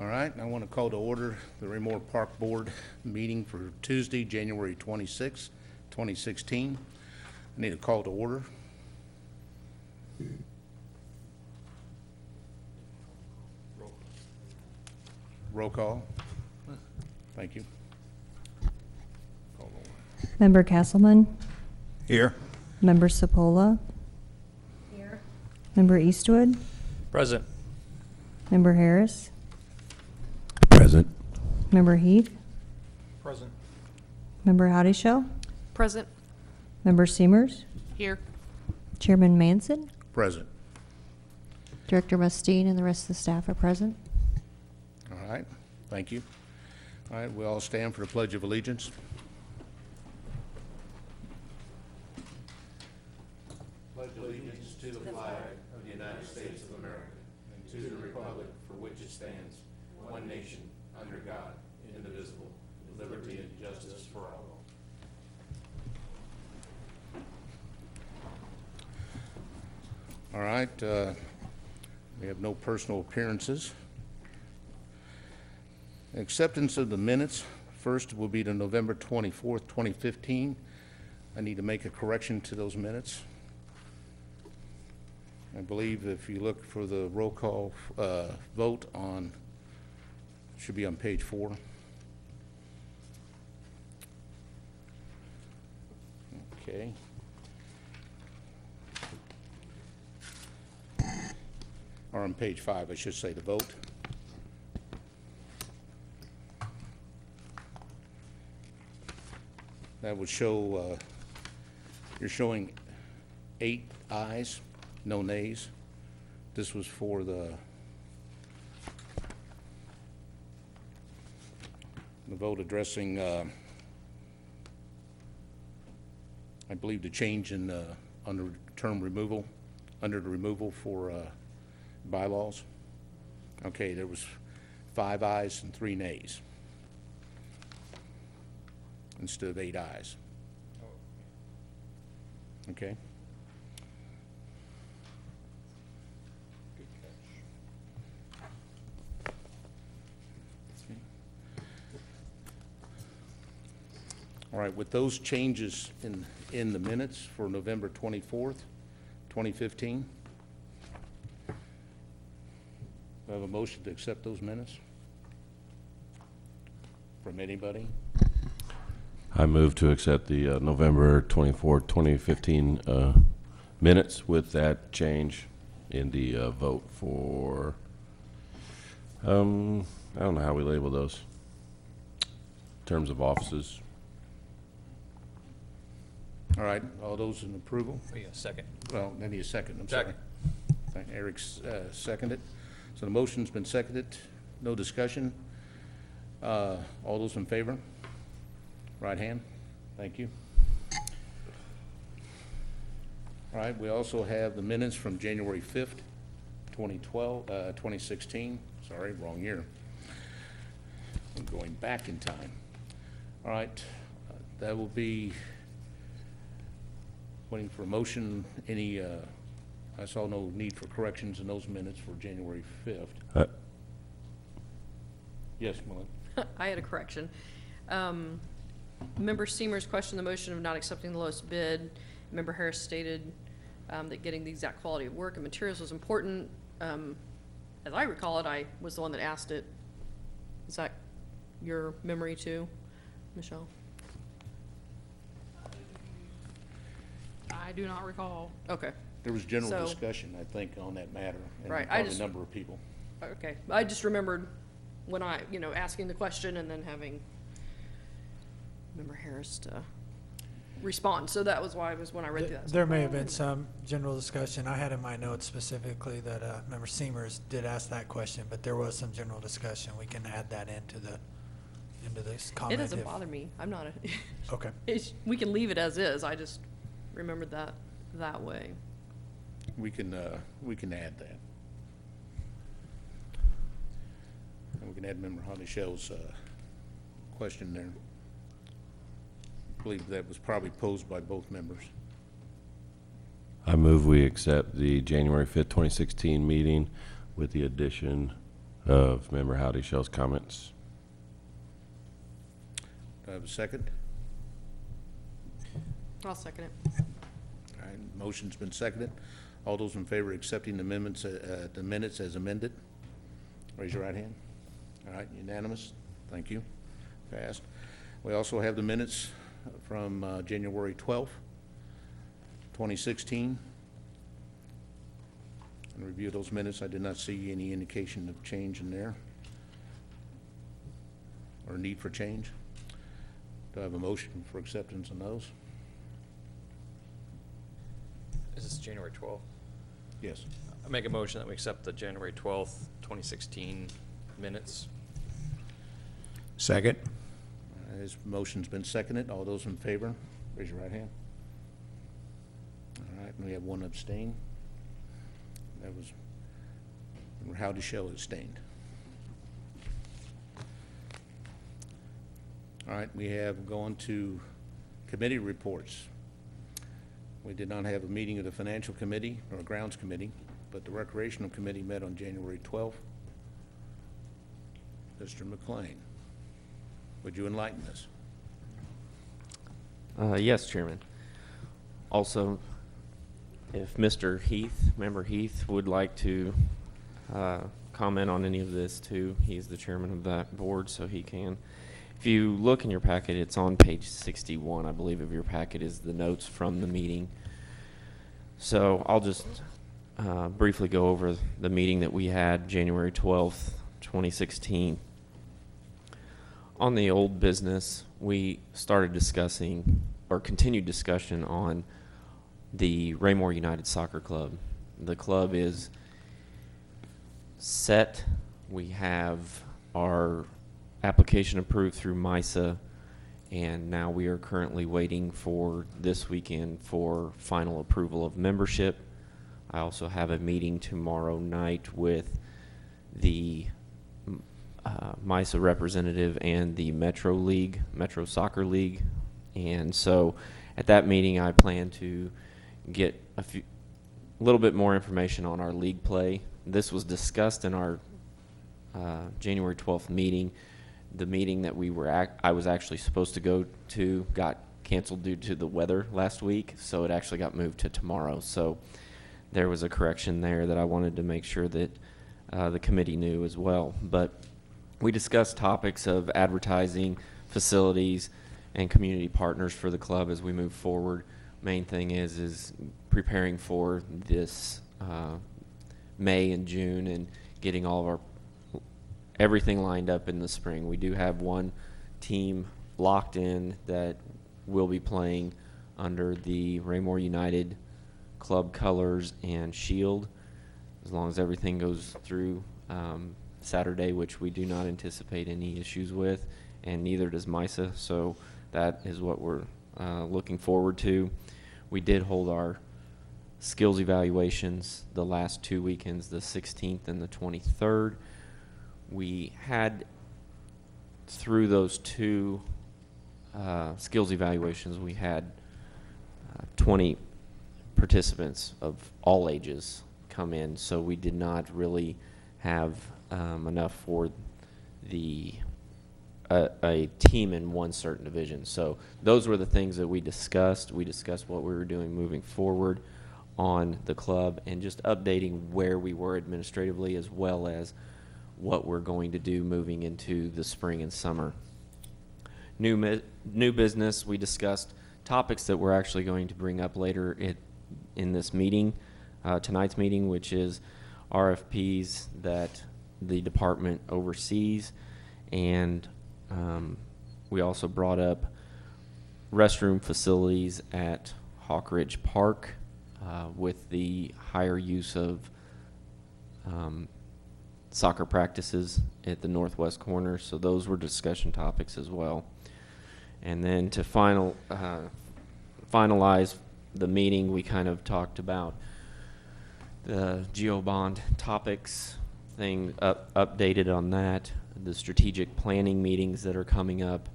All right, I want to call to order the Raymore Park Board meeting for Tuesday, January 26, 2016. I need a call to order. Roll call. Thank you. Call to order. Member Castleman? Here. Member Sepola? Here. Member Eastwood? Present. Member Harris? Present. Member Heath? Present. Member Howdy Show? Present. Member Seamers? Here. Chairman Manson? Present. Director Mustine and the rest of the staff are present. All right, thank you. All right, we all stand for the Pledge of Allegiance. Pledge allegiance to the flag of the United States of America and to the republic for which it stands, one nation, under God, indivisible, with liberty and justice for all. All right, we have no personal appearances. Acceptance of the minutes. First will be the November 24th, 2015. I need to make a correction to those minutes. I believe if you look for the roll call vote on, should be on page 4. Okay. Or on page 5, I should say, the vote. That would show, you're showing 8 ayes, no nays. This was for the vote addressing, I believe, the change in under term removal, under the removal for bylaws. Okay, there was 5 ayes and 3 nays instead of 8 ayes. Okay. Good catch. Okay. All right, with those changes in the minutes for November 24th, 2015, I have a motion to accept those minutes from anybody. I move to accept the November 24, 2015 minutes with that change in the vote for, I don't know how we label those, terms of offices. All right, all those in approval? Oh, yeah, second. Well, I need a second, I'm Second. sorry. Eric seconded. So the motion's been seconded. No discussion. All those in favor? Right hand. Thank you. All right, we also have the minutes from January 5th, 2016. Sorry, wrong year. I'm going back in time. All right, that will be waiting for a motion. Any, I saw no need for corrections in those minutes for January 5th. Yes, Melinda. I had a correction. Member Seamers questioned the motion of not accepting the lowest bid. Member Harris stated that getting the exact quality of work and materials was important. As I recall it, I was the one that asked it. Is that your memory too, Michelle? I do not recall. Okay, There was general So- discussion, I think, on that matter. Right, And I probably just- a number of people. okay. I just remembered when I, asking the question and then having Member Harris to respond. So that was why when I read through that. There may have been some general discussion. I had in my notes specifically that Member Seamers did ask that question, but there was some general discussion. We can add that into this It comment. doesn't if- bother me. I'm not a, Okay. we can leave it as is. I just remembered that way. We can add that. And we can add Member Honeyshel's question there. I believe that was probably posed by both members. I move we accept the January 5th, 2016 meeting with the addition of Member Howdy Shell's comments. Do I have a second? I'll second it. All right, motion's been seconded. All those in favor of accepting the amendments, the minutes as amended, raise your right hand. All right, unanimous. Thank you. Passed. We also have the minutes from January 12th, 2016. And review those minutes. I did not see any indication of change in there or need for change. Do I have a motion for acceptance on those? Is this January 12th? Yes. I make a motion that we accept the January 12th, 2016 minutes. Second. This motion's been seconded. All those in favor, raise your right hand. All right, and we have one abstain. That was Howdy Shell abstained. All right, we have gone to committee reports. We did not have a meeting of the Financial Committee or Grounds Committee, but the Recreational Committee met on January 12th. Mr. McLean, would you enlighten us? Yes, Chairman. Also, if Mr. Member Heath would like to comment on any of this too, he's the chairman of that board, so he can. If you look in your packet, it's on page 61, I believe, of your packet is the notes from the meeting. So I'll just briefly go over the meeting that we had January 12th, 2016. On the old business, we started discussing, or continued discussion on the Raymore United Soccer Club. The club is set. We have our application approved through MISA, and now we are currently waiting for this weekend for final approval of membership. I also have a meeting tomorrow night with the MISA representative and the Metro Soccer League, and so at that meeting I plan to get a little bit more information on our league play. This was discussed in our January 12th meeting. The meeting that I was actually supposed to go to got canceled due to the weather last week, so it actually got moved to tomorrow. So there was a correction there that I wanted to make sure that the committee knew as well. But we discussed topics of advertising, facilities, and community partners for the club as we move forward. Main thing is preparing for this May and June and getting all of our everything lined up in the spring. We do have one team locked in that will be playing under the Raymore United club colors and shield, as long as everything goes through Saturday, which we do not anticipate any issues with, and neither does MISA, so that is what we're looking forward to. We did hold our skills evaluations the last 2 weekends, the 16th and the 23rd. We had, through those two skills evaluations, we had 20 participants of all ages come in, so we did not really have enough for a team in one certain division. So those were the things that we discussed. We discussed what we were doing moving forward on the club and just updating where we were administratively, as well as what we're going to do moving into the spring and summer. New business, we discussed topics that we're actually going to bring up later in this meeting, tonight's meeting, which is RFPs that the department oversees, and we also brought up restroom facilities at Hawk Ridge Park with the higher use of soccer practices at the northwest corner, so those were discussion topics as well. And then to finalize the meeting, we kind of talked about the GeoBond topics thing, updated on that, the strategic planning meetings that are coming up,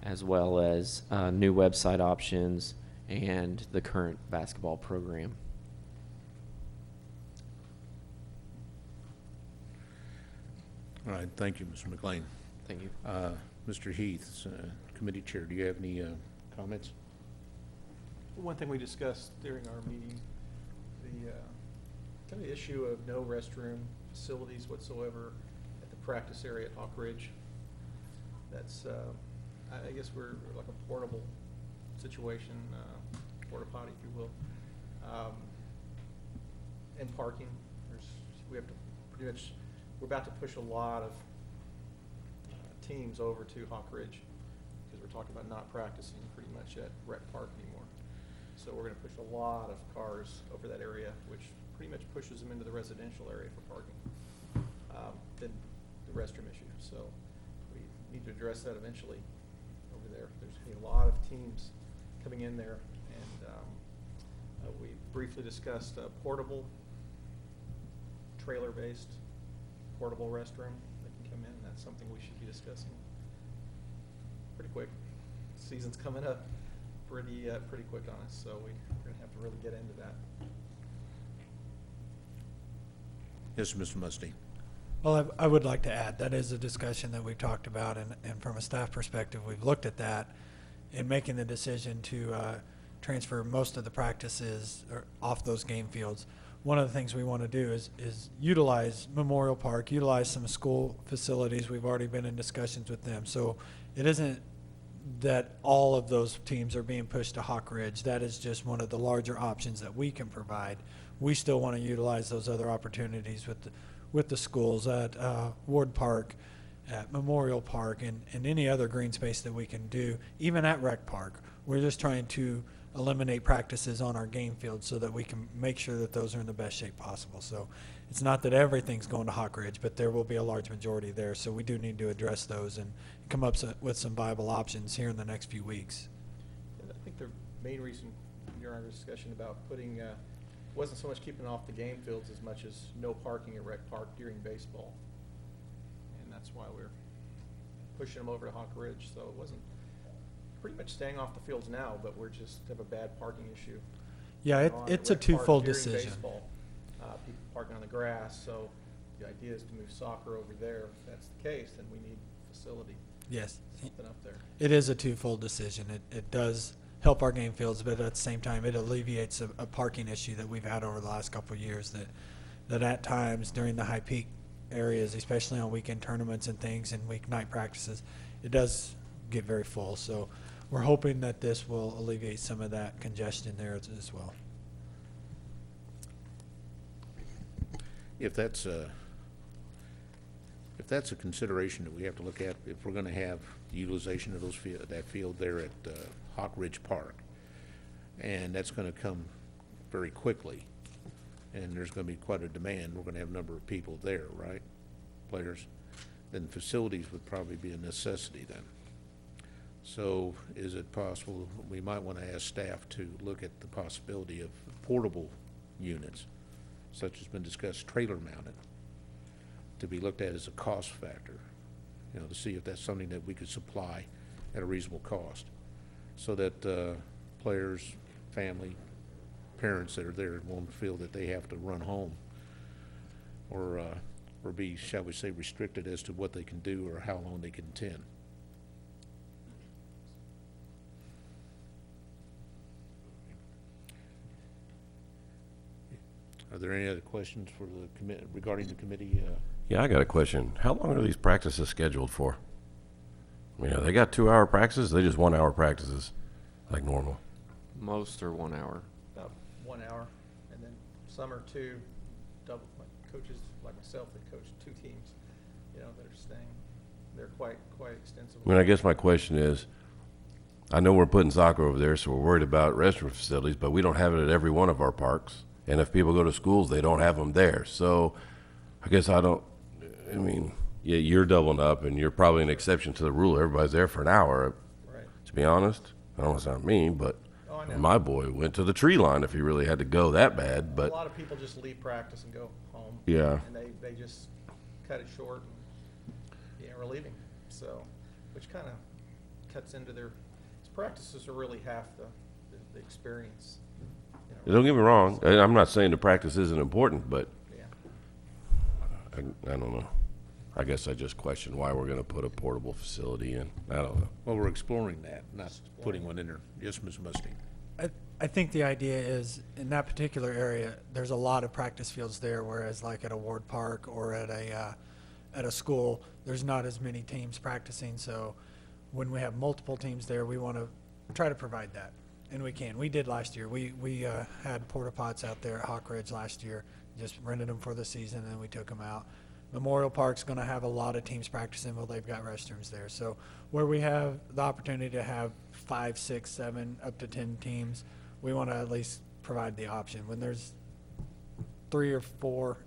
as well as new website options and the current basketball program. All right, thank you, Mr. McLean. Thank you. Mr. Heath, committee chair, do you have any comments? One thing we discussed during our meeting, the kind of issue of no restroom facilities whatsoever at the practice area at Hawk Ridge. That's, I guess we're like a portable situation, porta potty, if you will. And parking, we have to pretty much, we're about to push a lot of teams over to Hawk Ridge because we're talking about not practicing pretty much at Rec Park anymore. So we're going to push a lot of cars over that area, which pretty much pushes them into the residential area for parking. Then the restroom issue. So we need to address that eventually over there. There's going to be a lot of teams coming in there, and we briefly discussed portable, trailer-based portable restroom that can come in. That's something we should be discussing pretty quick. Season's coming up pretty quick on us, so we're going to have to really get into that. Yes, Mr. Musty. Well, I would like to add, that is a discussion that we've talked about, and from a staff perspective, we've looked at that in making the decision to transfer most of the practices off those game fields. One of the things we want to do is utilize Memorial Park, utilize some school facilities. We've already been in discussions with them. So it isn't that all of those teams are being pushed to Hawk Ridge. That is just one of the larger options that we can provide. We still want to utilize those other opportunities with the schools at Ward Park, at Memorial Park, and any other green space that we can do, even at Rec Park. We're just trying to eliminate practices on our game field so that we can make sure that those are in the best shape possible. So it's not that everything's going to Hawk Ridge, but there will be a large majority there. So we do need to address those and come up with some viable options here in the next few weeks. And I think the main reason during our discussion about putting, wasn't so much keeping off the game fields as much as no parking at Rec Park during baseball. And that's why we're pushing them over to Hawk Ridge. So it wasn't pretty much staying off the fields now, but we're just have a bad parking issue. Yeah, on it's at a Rec Park twofold during decision. baseball. People parking on the grass, so the idea is to move soccer over there. If that's the case, then we need facility, Yes. something up there. It is a twofold decision. It does help our game fields, but at the same time, it alleviates a parking issue that we've had over the last couple of years that at times during the high peak areas, especially on weekend tournaments and things and weeknight practices, it does get very full. So we're hoping that this will alleviate some of that congestion there as well. If that's a consideration that we have to look at, if we're going to have the utilization of that field there at Hawk Ridge Park, and that's going to come very quickly, and there's going to be quite a demand, we're going to have a number of people there, right, players, then facilities would probably be a necessity then. So is it possible, we might want to ask staff to look at the possibility of portable units, such as been discussed, trailer mounted, to be looked at as a cost factor, you know, to see if that's something that we could supply at a reasonable cost, so that players, family, parents that are there won't feel that they have to run home or be, shall we say, restricted as to what they can do or how long they can attend. Are there any other questions for the committee regarding the committee? Yeah, I got a question. How long are these practices scheduled for? I mean, they got 2-hour practices, they just 1-hour practices, like normal? Most are 1 hour. About 1 hour, and then some are two, double, like coaches like myself that coach 2 teams, you know, that are staying. They're quite extensive. I mean, I guess my question is, I know we're putting soccer over there, so we're worried about restroom facilities, but we don't have it at every one of our parks. And if people go to schools, they don't have them there. So I guess I mean, yeah, you're doubling up, and you're probably an exception to the rule. Everybody's there for an hour. Right. To be honest, I don't want to sound mean, but Oh, I know. my boy went to the tree line if he really had to go that bad. A But lot of people just leave practice and go home. Yeah. And they just cut it short and, yeah, we're leaving. So, which kind of cuts into their, practices are really half the experience. You know. don't get me wrong, I'm not saying the practice isn't important, but Yeah. I don't know. I guess I just question why we're gonna put a portable facility in. I don't know. Well, we're exploring that, not putting one in there. Yes, Ms. Mustine? I think the idea is, in that particular area, there's a lot of practice fields there, whereas like at a Ward Park or at a school, there's not as many teams practicing, so when we have multiple teams there, we want to try to provide that, and we can. We did last year. We had porta pots out there at Hawk Ridge last year, just rented them for the season, and then we took them out. Memorial Park's going to have a lot of teams practicing. Well, they've got restrooms there. So where we have the opportunity to have 5, 6, 7, up to 10 teams, we want to at least provide the option. When there's 3 or 4,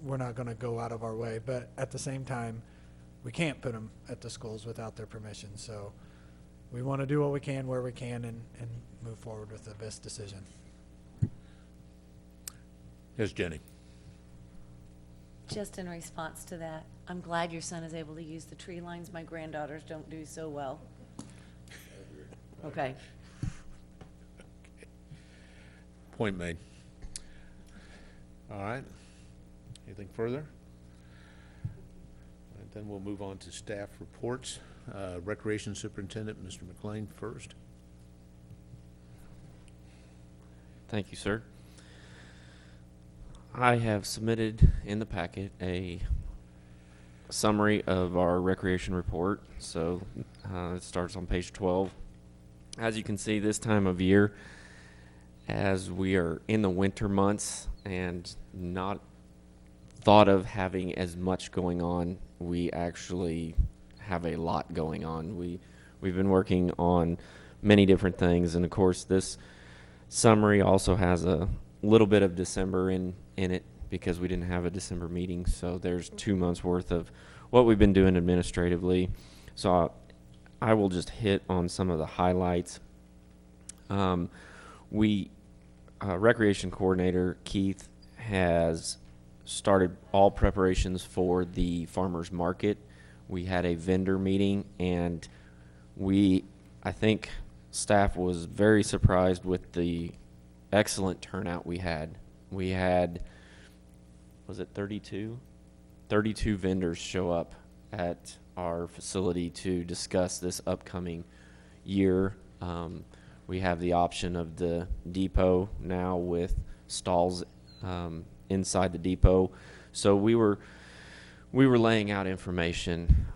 we're not going to go out of our way. But at the same time, we can't put them at the schools without their permission. So we want to do what we can where we can and move forward with the best decision. Yes, Jenny? Just in response to that, I'm glad your son is able to use the tree lines. My granddaughters don't do so well. Okay. Point made. All right. Anything further? All right, then we'll move on to staff reports. Recreation Superintendent, Mr. McLean first. Thank you, sir. I have submitted in the packet a summary of our recreation report. So it starts on page 12. As you can see, this time of year, as we are in the winter months and not thought of having as much going on, we actually have a lot going on. We've been working on many different things, and of course this summary also has a little bit of December in it because we didn't have a December meeting, so there's 2 months worth of what we've been doing administratively. So I will just hit on some of the highlights. Recreation Coordinator Keith has started all preparations for the farmers market. We had a vendor meeting, and I think staff was very surprised with the excellent turnout we had. We had, was it 32? 32 vendors show up at our facility to discuss this upcoming year. We have the option of the depot now with stalls inside the depot. So we were laying out information.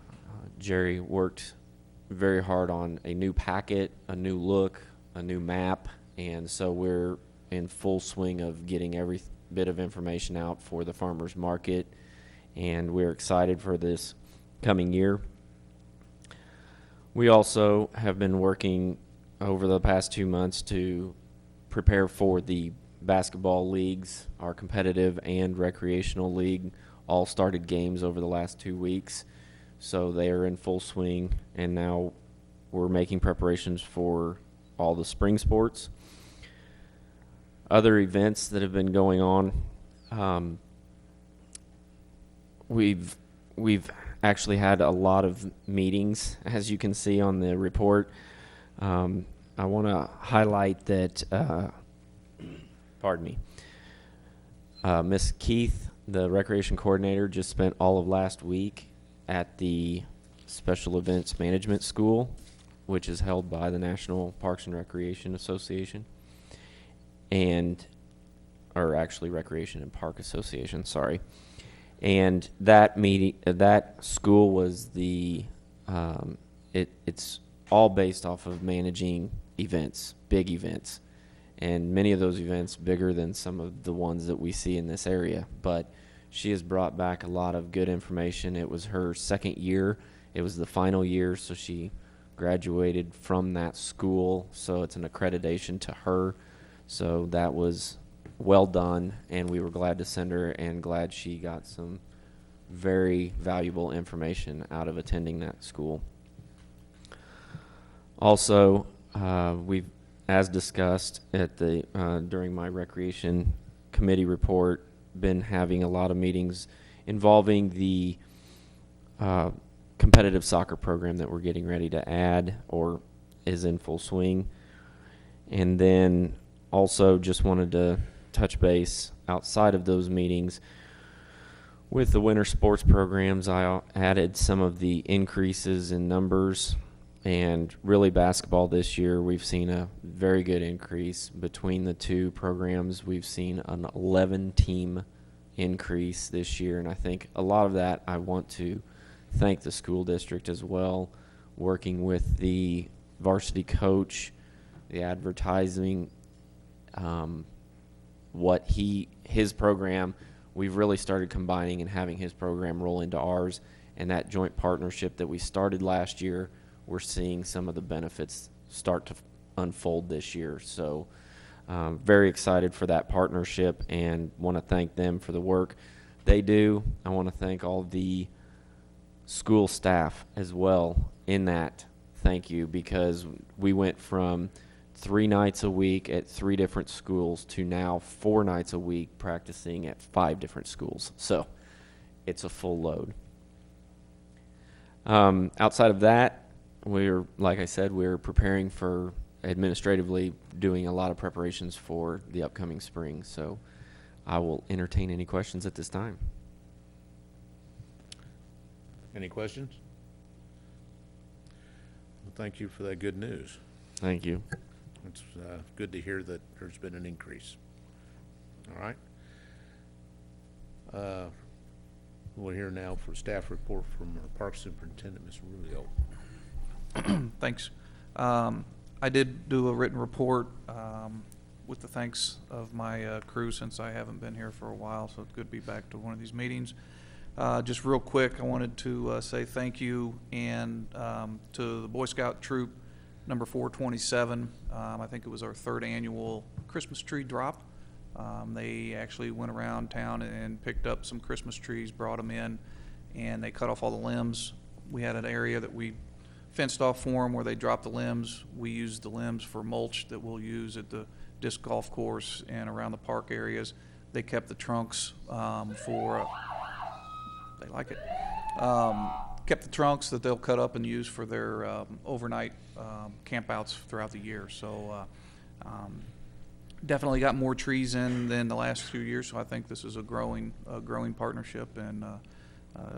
Jerry worked very hard on a new packet, a new look, a new map, and so we're in full swing of getting every bit of information out for the farmers market, and we're excited for this coming year. We also have been working over the past 2 months to prepare for the basketball leagues. Our competitive and recreational league all started games over the last 2 weeks, so they are in full swing, and now we're making preparations for all the spring sports. Other events that have been going on, we've actually had a lot of meetings, as you can see on the report. I want to highlight that, Miss Keith, the recreation coordinator, just spent all of last week at the Special Events Management School, which is held by the National Parks and Recreation Association, or actually Recreation and Park Association, sorry. And that meeting, that school was it's all based off of managing events, big events, and many of those events bigger than some of the ones that we see in this area. But she has brought back a lot of good information. It was her second year. It was the final year, so she graduated from that school, so it's an accreditation to her. So that was well done, and we were glad to send her and glad she got some very valuable information out of attending that school. Also, we've, as discussed at the during my recreation committee report, been having a lot of meetings involving the competitive soccer program that we're getting ready to add or is in full swing. And then also just wanted to touch base outside of those meetings. With the winter sports programs, I added some of the increases in numbers, and really basketball this year, we've seen a very good increase. Between the two programs, we've seen an 11-team increase this year, and I think a lot of that I want to thank the school district as well, working with the varsity coach, the advertising, his program. We've really started combining and having his program roll into ours, and that joint partnership that we started last year, we're seeing some of the benefits start to unfold this year. So very excited for that partnership and want to thank them for the work they do. I want to thank all the school staff as well in that. Thank you, because we went from 3 nights a week at 3 different schools to now 4 nights a week practicing at 5 different schools. So it's a full load. Outside of that, like I said, we're preparing for administratively doing a lot of preparations for the upcoming spring. So I will entertain any questions at this time. Any questions? Well, thank you for that good news. Thank you. It's good to hear that there's been an increase. All right. We'll hear now for staff report from our park superintendent, Mr. Rubio. Thanks. I did do a written report with the thanks of my crew, since I haven't been here for a while, so it's good to be back to one of these meetings. Just real quick, I wanted to say thank you and to the Boy Scout troop number 427. I think it was our 3rd annual Christmas tree drop. They actually went around town and picked up some Christmas trees, brought them in, and they cut off all the limbs. We had an area that we fenced off for them where they dropped the limbs. We used the limbs for mulch that we'll use at the disc golf course and around the park areas. They kept the trunks they like it. Kept the trunks that they'll cut up and use for their overnight campouts throughout the year. So definitely got more trees in than the last few years. So I think this is a growing partnership and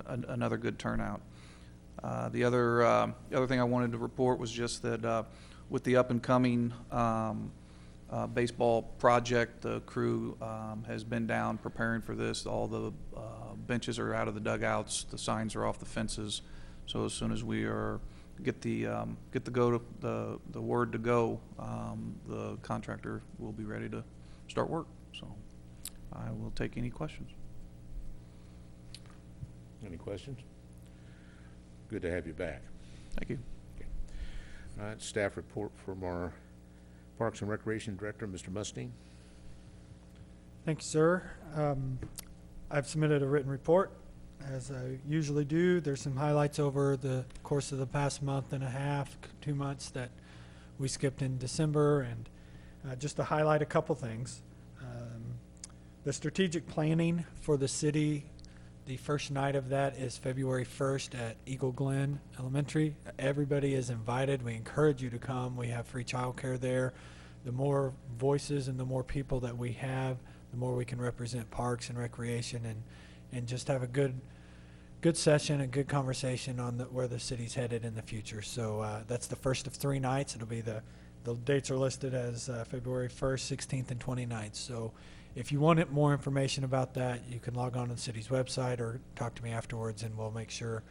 another good turnout. The other thing I wanted to report was just that with the up and coming baseball project, the crew has been down preparing for this. All the benches are out of the dugouts, the signs are off the fences. So as soon as we get the word to go, the contractor will be ready to start work. So I will take any questions. Any questions? Good to have you back. Thank you. Okay. All right, staff report from our Parks and Recreation Director, Mr. Mustine. Thank you, sir. I've submitted a written report, as I usually do. There's some highlights over the course of the past month and a half, 2 months that we skipped in December, and just to highlight a couple things. The strategic planning for the city, the first night of that is February 1st at Eagle Glen Elementary. Everybody is invited. We encourage you to come. We have free childcare there. The more voices and the more people that we have, the more we can represent parks and recreation and just have a good session, a good conversation on where the city's headed in the future. So that's the first of 3 nights. It'll be the dates are listed as February 1st, 16th, and 29th. So if you want more information about that, you can log on to the city's website or talk to me afterwards, and we'll make sure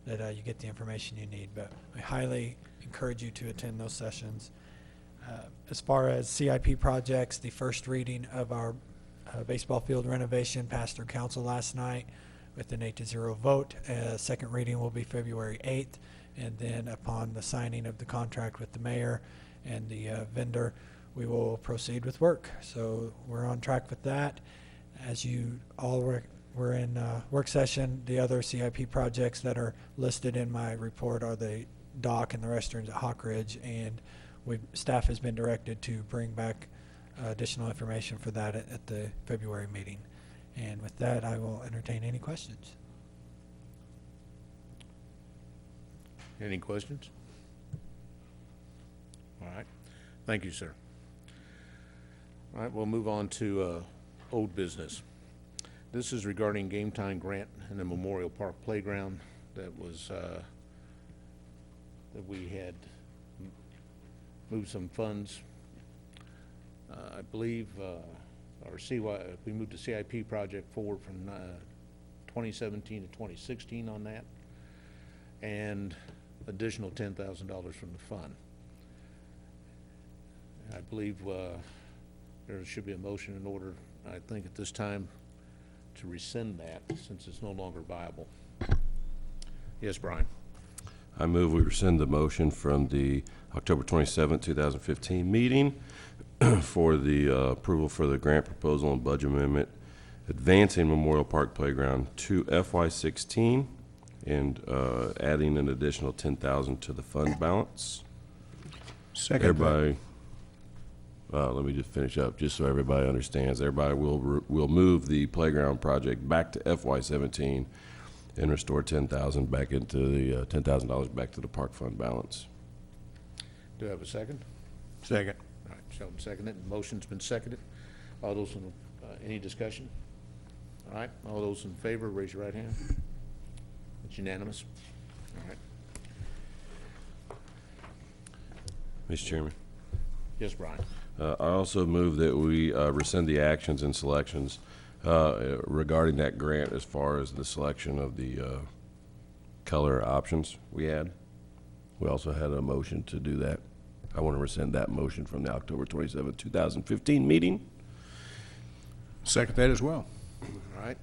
that you get the information you need. But I highly encourage you to attend those sessions. As far as CIP projects, the first reading of our baseball field renovation passed through council last night with an 8-0 vote. Second reading will be February 8th, and then upon the signing of the contract with the mayor and the vendor, we will proceed with work. So we're on track with that. As you all we're in work session, the other CIP projects that are listed in my report are the dock and the restrooms at Hawk Ridge, and staff has been directed to bring back additional information for that at the February meeting. And with that, I will entertain any questions. Any questions? All right. Thank you, sir. All right, we'll move on to old business. This is regarding game time grant in the Memorial Park Playground that was, that we had moved some funds. I believe our we moved the CIP project forward from 2017 to 2016 on that, and additional $10,000 from the fund. I believe there should be a motion in order, I think at this time, to rescind that since it's no longer viable. Yes, Brian? I move we rescind the motion from the October 27, 2015 meeting for the approval for the grant proposal and budget amendment advancing Memorial Park Playground to FY16 and adding an additional $10,000 to the fund balance. Second. Everybody, let me just finish up, just so everybody understands. Everybody will move the playground project back to FY17 and restore $10,000 back into the $10,000 back to the park fund balance. Do I have a second? Second. All right, Sheldon seconded. Motion's been seconded. All those in, any discussion? All right, all those in favor, raise your right hand. It's unanimous. All right. Mr. Chairman. Yes, Brian? I also move that we rescind the actions and selections regarding that grant as far as the selection of the color options we had. We also had a motion to do that. I want to rescind that motion from the October 27, 2015 meeting. Second that as well. All right.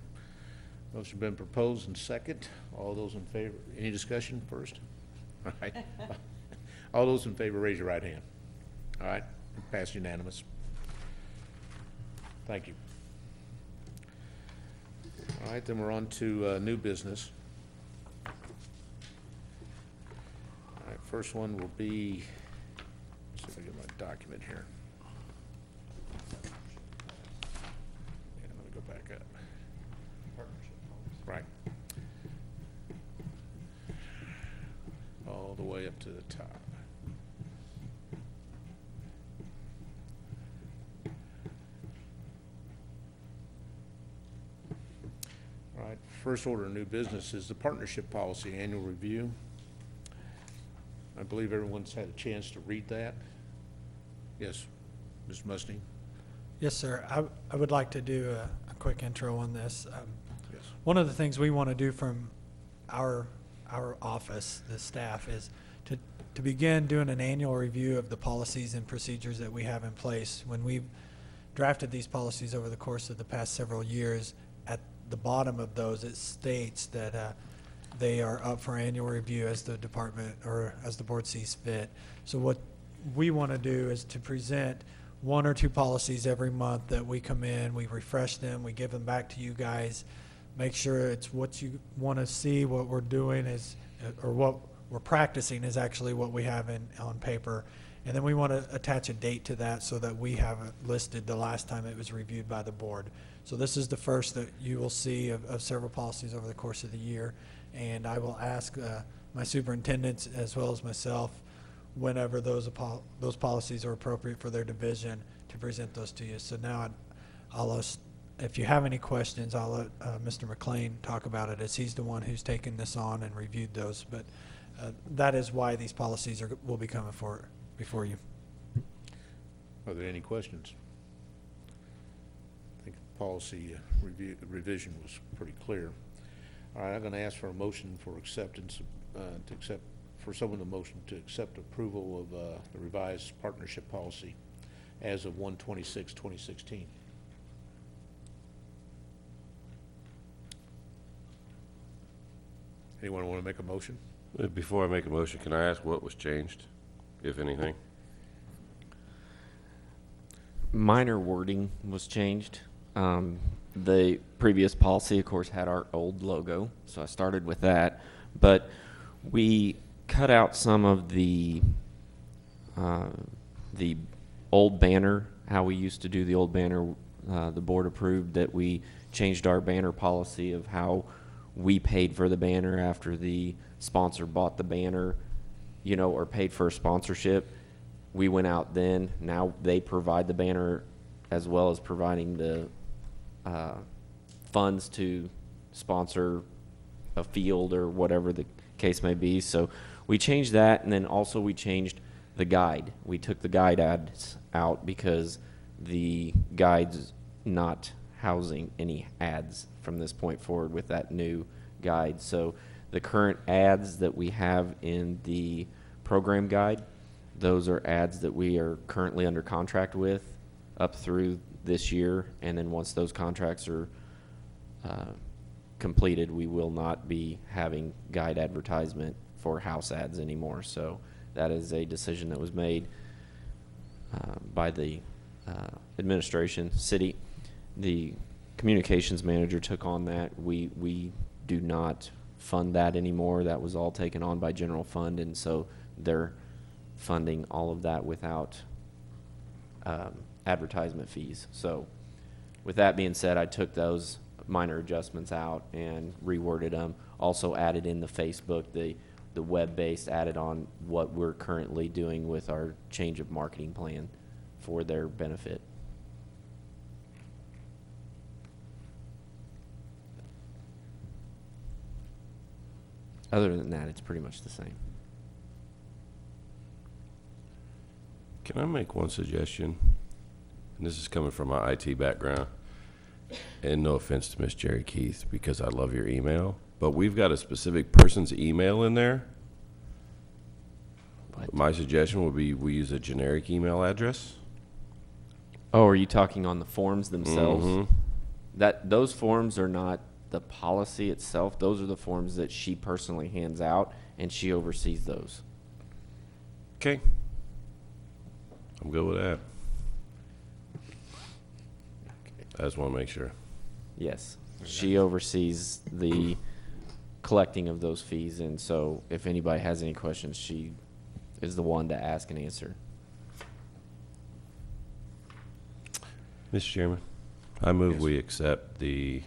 Motion been proposed and second. All those in favor, any discussion first? All right. All those in favor, raise your right hand. All right, passed unanimous. Thank you. All right, then we're on to new business. All right, first one will be, let's see if I get my document here. Yeah, let me go back up. Right. All the way up to the top. All right, first order of new business is the partnership policy annual review. I believe everyone's had a chance to read that. Yes, Mr. Mustang? Yes, sir. I would like to do a quick intro on this. Yes. One of the things we want to do from our office, the staff, is to begin doing an annual review of the policies and procedures that we have in place. When we've drafted these policies over the course of the past several years, at the bottom of those it states that they are up for annual review as the department or as the board sees fit. So what we want to do is to present one or two policies every month that we come in, we refresh them, we give them back to you guys, make sure it's what you want to see, what we're doing is, or what we're practicing is actually what we have on paper. And then we want to attach a date to that so that we have it listed the last time it was reviewed by the board. So this is the first that you will see of several policies over the course of the year. And I will ask my superintendents as well as myself, whenever those policies are appropriate for their division, to present those to you. So now if you have any questions, I'll let Mr. McLean talk about it, as he's the one who's taken this on and reviewed those. But that is why these policies will be coming before you. Are there any questions? I think the policy revision was pretty clear. All right, I'm going to ask for a motion for acceptance, for someone to motion to accept approval of the revised partnership policy as of 1/26/2016. Anyone want to make a motion? Before I make a motion, can I ask what was changed, if anything? Minor wording was changed. The previous policy, of course, had our old logo, so I started with that. But we cut out some of the old banner, how we used to do the old banner. The board approved that we changed our banner policy of how we paid for the banner after the sponsor bought the banner, or paid for a sponsorship. We went out then. Now they provide the banner as well as providing the funds to sponsor a field or whatever the case may be. So we changed that, and then also we changed the guide. We took the guide ads out because the guide's not housing any ads from this point forward with that new guide. So the current ads that we have in the program guide, those are ads that we are currently under contract with up through this year, and then once those contracts are completed, we will not be having guide advertisement for house ads anymore. So that is a decision that was made by the administration, city. The communications manager took on that. We do not fund that anymore. That was all taken on by general fund, and so they're funding all of that without advertisement fees. So with that being said, I took those minor adjustments out and reworded them. Also added in the Facebook, the web-based, added on what we're currently doing with our change of marketing plan for their benefit. Other than that, it's pretty much the same. Can I make one suggestion? And this is coming from my IT background. And no offense to Miss Jerry Keith, because I love your email, but we've got a specific person's email in there. What? My suggestion would be we use a generic email address. Oh, are you talking on the forms themselves? Mhm. Those forms are not the policy itself. Those are the forms that she personally hands out, and she oversees those. Okay. I'm good with that. I just want to make sure. Yes, she oversees the collecting of those fees, and so if anybody has any questions, she is the one to ask and answer. Mr. Chairman, I move we accept the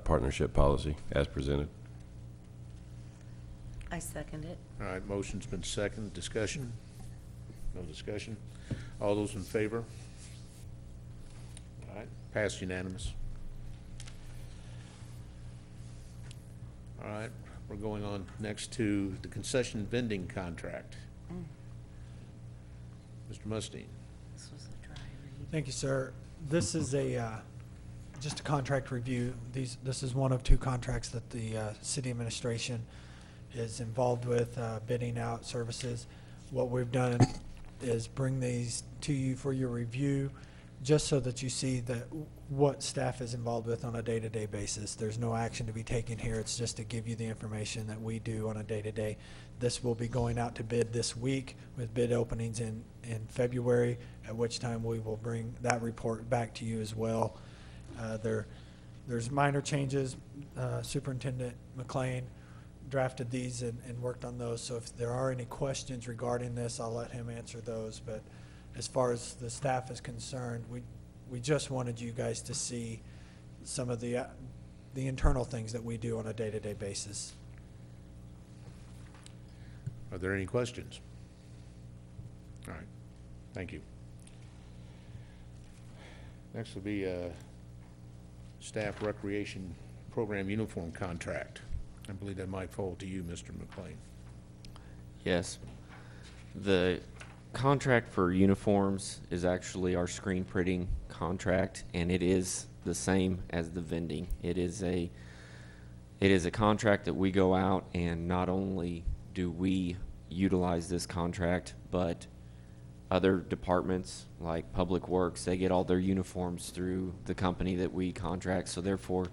partnership policy as presented. I second it. All right, motion's been seconded. Discussion? No discussion? All those in favor? All right, passed unanimous. All right, we're going on next to the concession vending contract. Mr. Mustine. This was a dry read. Thank you, sir. This is just a contract review. This is one of two contracts that the city administration is involved with, bidding out services. What we've done is bring these to you for your review, just so that you see what staff is involved with on a day-to-day basis. There's no action to be taken here. It's just to give you the information that we do on a day-to-day. This will be going out to bid this week with bid openings in February, at which time we will bring that report back to you as well. There's minor changes. Superintendent McLean drafted these and worked on those. So if there are any questions regarding this, I'll let him answer those. But as far as the staff is concerned, we just wanted you guys to see some of the internal things that we do on a day-to-day basis. Are there any questions? All right, thank you. Next will be staff recreation program uniform contract. I believe that might fall to you, Mr. McLean. Yes. The contract for uniforms is actually our screen printing contract, and it is the same as the vending. It is a contract that we go out, and not only do we utilize this contract, but other departments like Public Works, they get all their uniforms through the company that we contract. So therefore,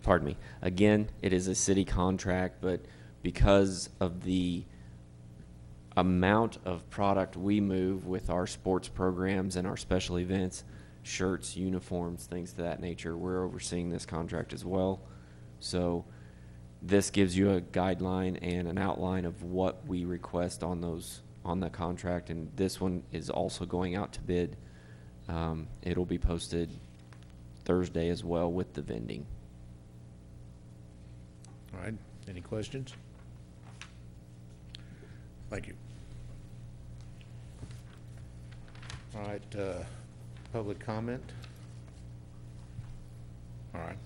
pardon me, again, it is a city contract, but because of the amount of product we move with our sports programs and our special events, shirts, uniforms, things of that nature, we're overseeing this contract as well. So this gives you a guideline and an outline of what we request on the contract, and this one is also going out to bid. It'll be posted Thursday as well with the vending. All right, any questions? Thank you. All right, public comment? All right.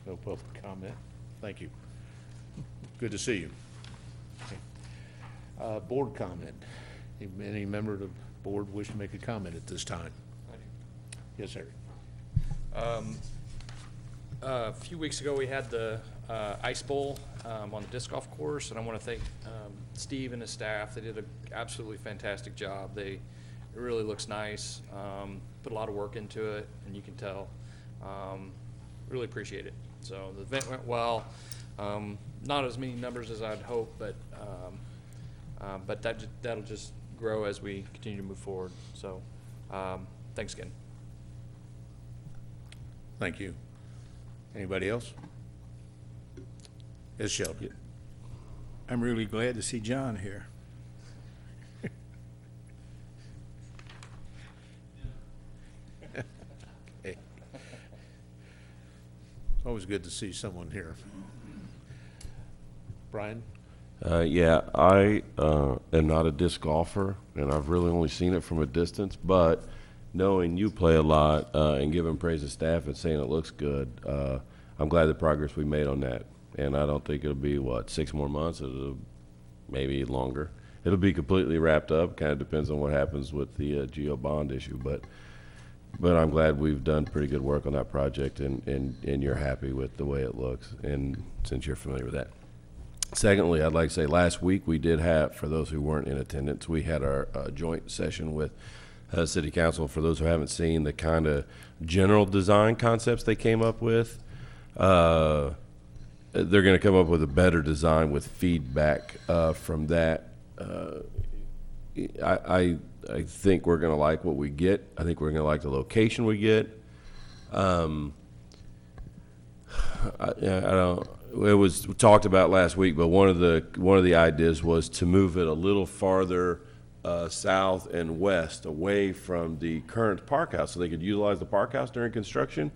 No public comment. Thank you. Good to see you. Okay. Board comment. Any member of the board wish to make a comment at this time? Yes, sir. A few weeks ago, we had the Ice Bowl on the disc golf course, and I want to thank Steve and his staff. They did an absolutely fantastic job. It really looks nice. Put a lot of work into it, and you can tell. Really appreciate it. So the event went well. Not as many numbers as I'd hoped, but that'll just grow as we continue to move forward. So thanks again. Thank you. Anybody else? Yes, Shelby. I'm really glad to see John here. Hey. It's always good to see someone here. Brian? Yeah, I am not a disc golfer, and I've really only seen it from a distance, but knowing you play a lot and giving praise to staff and saying it looks good, I'm glad the progress we made on that. And I don't think it'll be, 6 more months? It'll maybe longer. It'll be completely wrapped up. Kind of depends on what happens with the GO bond issue, but I'm glad we've done pretty good work on that project, and you're happy with the way it looks, and since you're familiar with that. Secondly, I'd like to say last week we did have, for those who weren't in attendance, we had our joint session with City Council. For those who haven't seen the kind of general design concepts they came up with, they're going to come up with a better design with feedback from that. I think we're going to like what we get. I think we're going to like the location we get. I don't. It was talked about last week, but one of the ideas was to move it a little farther south and west, away from the current park house, so they could utilize the park house during construction.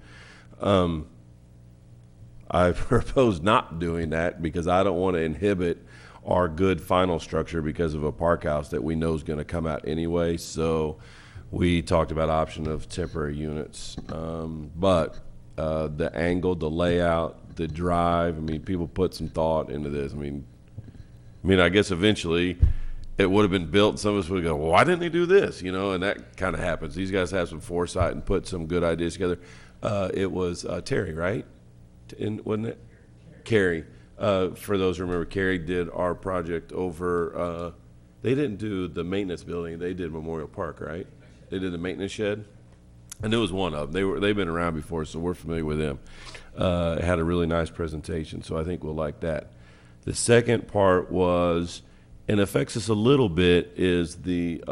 I propose not doing that because I don't want to inhibit our good final structure because of a park house that we know is going to come out anyway. So we talked about option of temporary units, but the angle, the layout, the drive. I mean, people put some thought into this. I mean, I guess eventually it would have been built, and some of us would go, well, why didn't they do this? You know, and that kind of happens. These guys have some foresight and put some good ideas together. It was Terry, right? Wasn't it? Carrie. For those who remember, Carrie did our project over, they didn't do the maintenance building. They did Memorial Park, right? They did the maintenance shed. And it was one of them. They've been around before, so we're familiar with them. It had a really nice presentation, so I think we'll like that. The second part was, and affects us a little bit, is the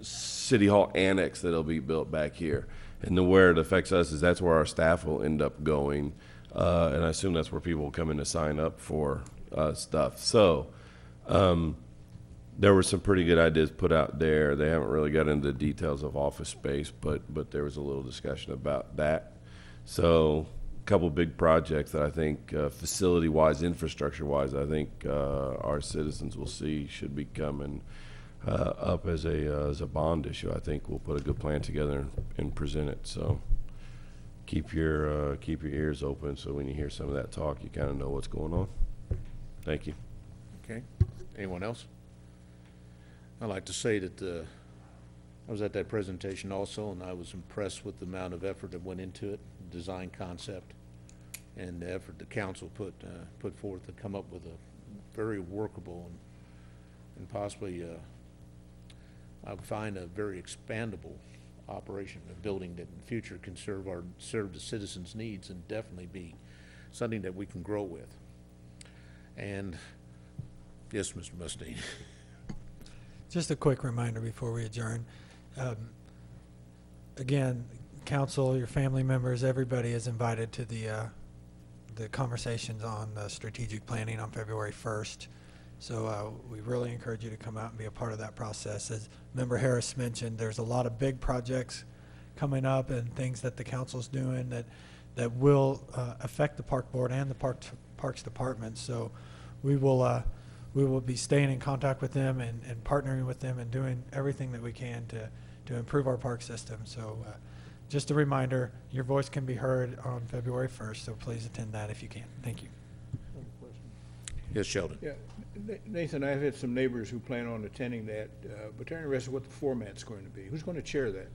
City Hall annex that'll be built back here. And where it affects us is that's where our staff will end up going, and I assume that's where people will come in to sign up for stuff. So there were some pretty good ideas put out there. They haven't really got into the details of office space, but there was a little discussion about that. So a couple big projects that I think facility-wise, infrastructure-wise, I think our citizens will see should be coming up as a bond issue. I think we'll put a good plan together and present it. So keep your ears open, so when you hear some of that talk, you kind of know what's going on. Thank you. Okay. Anyone else? I'd like to say that I was at that presentation also, and I was impressed with the amount of effort that went into it, design concept, and the effort the council put forth to come up with a very workable and possibly I would find a very expandable operation, a building that in the future can serve the citizens' needs and definitely be something that we can grow with. And yes, Mr. Mustine. Just a quick reminder before we adjourn. Again, council, your family members, everybody is invited to the conversations on the strategic planning on February 1st. So we really encourage you to come out and be a part of that process. As Member Harris mentioned, there's a lot of big projects coming up and things that the council's doing that will affect the park board and the parks department. So we will be staying in contact with them and partnering with them and doing everything that we can to improve our park system. So just a reminder, your voice can be heard on February 1st, so please attend that if you can. Thank you. Yes, Sheldon? Yeah, Nathan, I've had some neighbors who plan on attending that, but they're interested what the format's going to be. Who's going to chair that?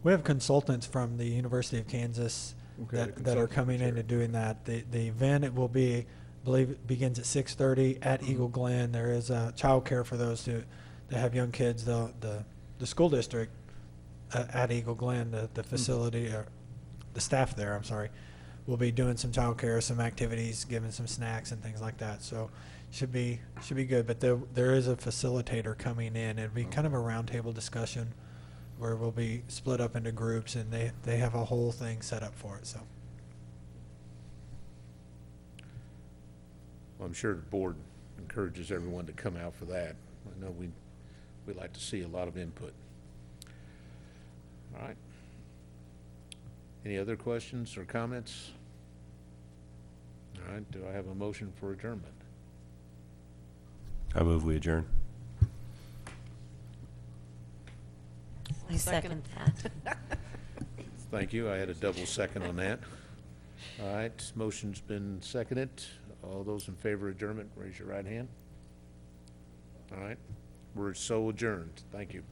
We have consultants from the University of Kansas Okay, the that are consultant coming in chair. and doing that. The event, it will be, I believe it begins at 6:30 at Eagle Glen. There is childcare for those that have young kids. The school district at Eagle Glen, the facility, or the staff there, I'm sorry, will be doing some childcare, some activities, giving some snacks and things like that. So should be good. But there is a facilitator coming in. It'll be kind of a roundtable discussion where we'll be split up into groups, and they have a whole thing set up for it. So Well, I'm sure the board encourages everyone to come out for that. I know we like to see a lot of input. All right. Any other questions or comments? All right, do I have a motion for adjournment? I move we adjourn. I second that. Thank you. I had a double second on that. All right, motion's been seconded. All those in favor of adjournment, raise your right hand. All right, we're so adjourned. Thank you.